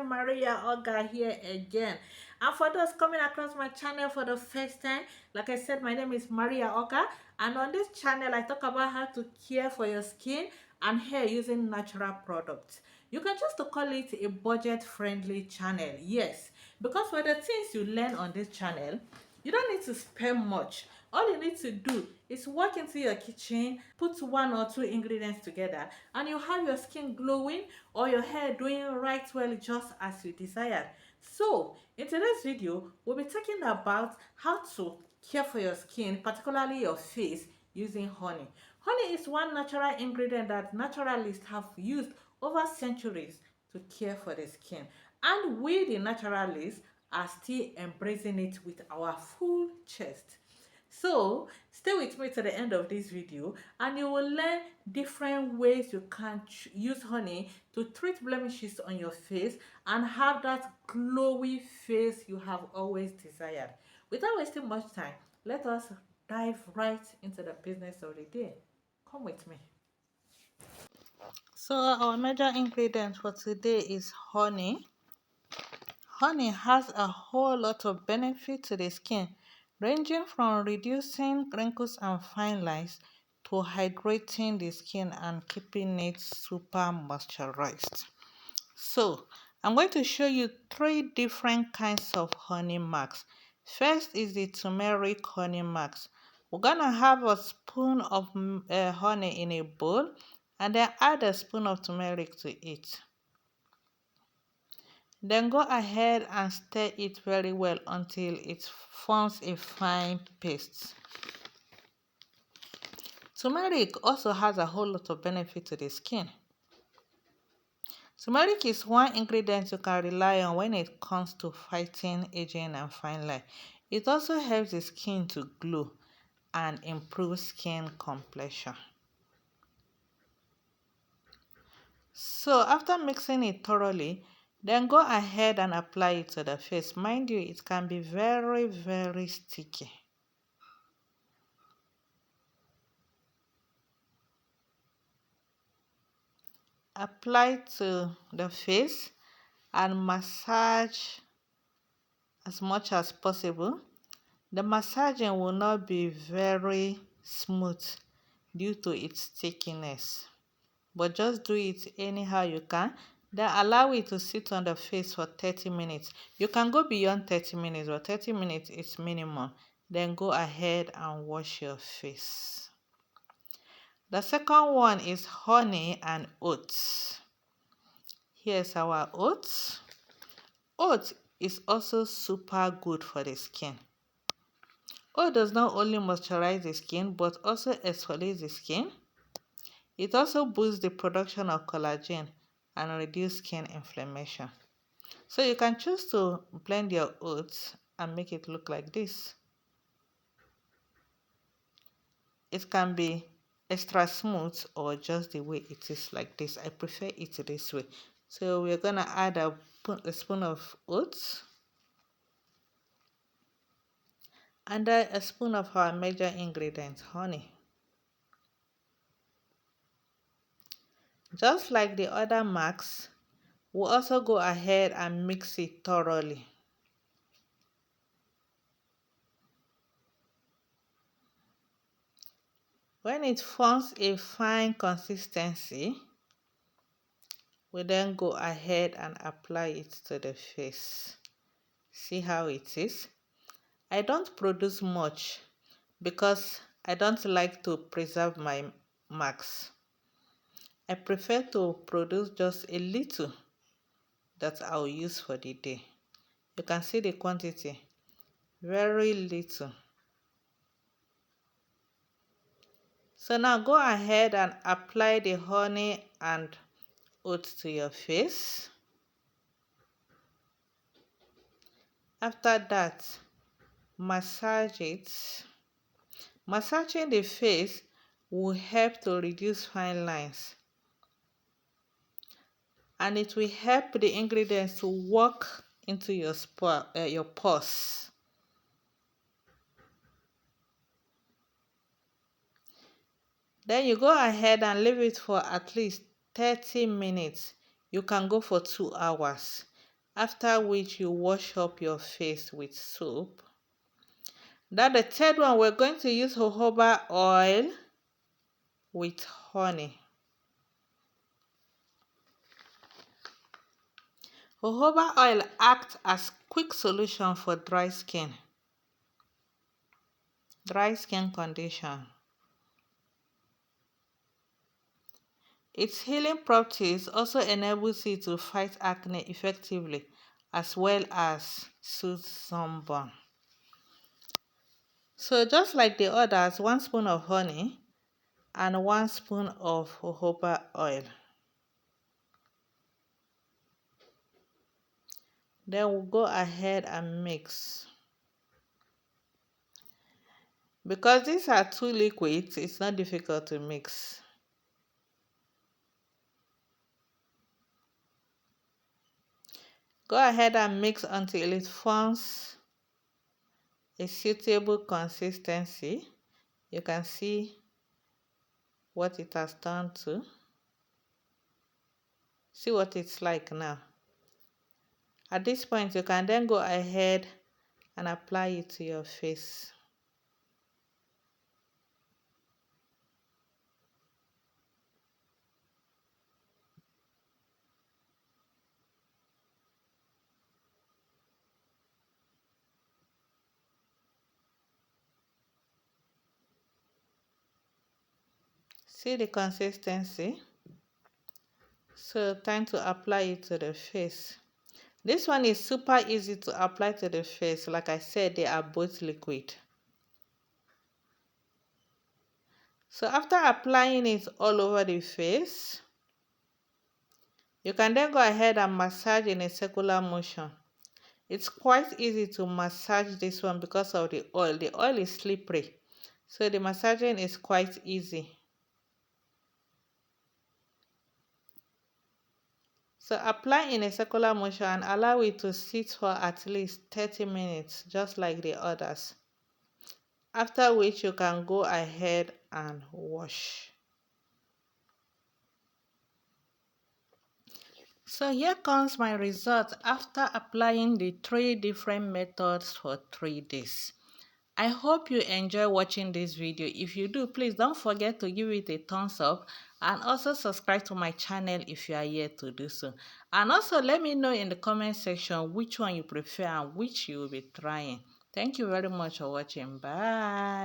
friend Maria Oga here again. And for those coming across my channel for the first time, like I said, my name is Maria Oga, and on this channel, I talk about how to care for your skin and hair using natural products. You can just to call it a budget-friendly channel, yes, because for the things you learn on this channel, you don't need to spend much. All you need to do is walk into your kitchen, put one or two ingredients together, and you have your skin glowing or your hair doing right well just as you desired. So, in today's video, we'll be talking about how to care for your skin, particularly your face, using honey. Honey is one natural ingredient that naturalists have used over centuries to care for the skin. And we, the naturalists, are still embracing it with our full chest. So stay with me to the end of this video and you will learn different ways you can use honey to treat blemishes on your face and have that glowy face you have always desired. Without wasting much time, let us dive right into the business of the day. Come with me. So our major ingredient for today is honey. Honey has a whole lot of benefit to the skin, ranging from reducing wrinkles and fine lines to hydrating the skin and keeping it super moisturized. So, I'm going to show you three different kinds of honey max. First is the turmeric honey max. We're gonna have a spoon of honey in a bowl and then add a spoon of turmeric to it. Then go ahead and stir it very well until it forms a fine paste. Turmeric also has a whole lot of benefit to the skin. Turmeric is one ingredient you can rely on when it comes to fighting aging and fine line. It also helps the skin to glow and improve skin complexion. So after mixing it thoroughly, then go ahead and apply it to the face. Mind you, it can be very sticky. Apply to the face and massage as much as possible. The massaging will not be very smooth due to its stickiness, but just do it anyhow you can. Then allow it to sit on the face for 30 minutes. You can go beyond 30 minutes, but 30 minutes is minimum. Then go ahead and wash your face. The second one is honey and oats. Here's our oats. Oats is also super good for the skin. Oat does not only moisturize the skin but also exfoliates the skin. It also boosts the production of collagen and reduce skin inflammation. So you can choose to blend your oats and make it look like this. It can be extra smooth or just the way it is like this. I prefer it this way. So we're gonna add a spoon of oats and a spoon of our major ingredient, honey. Just like the other marks, we'll also go ahead and mix it thoroughly. When it forms a fine consistency, we then go ahead and apply it to the face. See how it is? I don't produce much because I don't like to preserve my marks. I prefer to produce just a little that I'll use for the day. You can see the quantity, very little. So now go ahead and apply the honey and oats to your face. After that, massage it. Massaging the face will help to reduce fine lines and it will help the ingredients to work into your pores. Then you go ahead and leave it for at least 30 minutes. You can go for 2 hours. After which you wash up your face with soap. Then the third one, we're going to use jojoba oil with honey. Jojoba oil acts as quick solution for dry skin condition. Its healing properties also enables you to fight acne effectively as well as soothe sunburn. So just like the others, 1 spoon of honey and 1 spoon of jojoba oil. Then we'll go ahead and mix. Because these are two liquids, it's not difficult to mix. Go ahead and mix until it forms a suitable consistency. You can see what it has turned to. See what it's like now. At this point, you can then go ahead and apply it to your face. See the consistency? So time to apply it to the face. This one is super easy to apply to the face. Like I said, they are both liquid. So after applying it all over the face, you can then go ahead and massage in a circular motion. It's quite easy to massage this one because of the oil. The oil is slippery, so the massaging is quite easy. So apply in a circular motion and allow it to sit for at least 30 minutes, just like the others. After which you can go ahead and wash. So here comes my result after applying the 3 different methods for 3 days. I hope you enjoy watching this video. If you do, please don't forget to give it a thumbs up and also subscribe to my channel if you are yet to do so. And also let me know in the comment section which one you prefer and which you will be trying. Thank you very much for watching. Bye.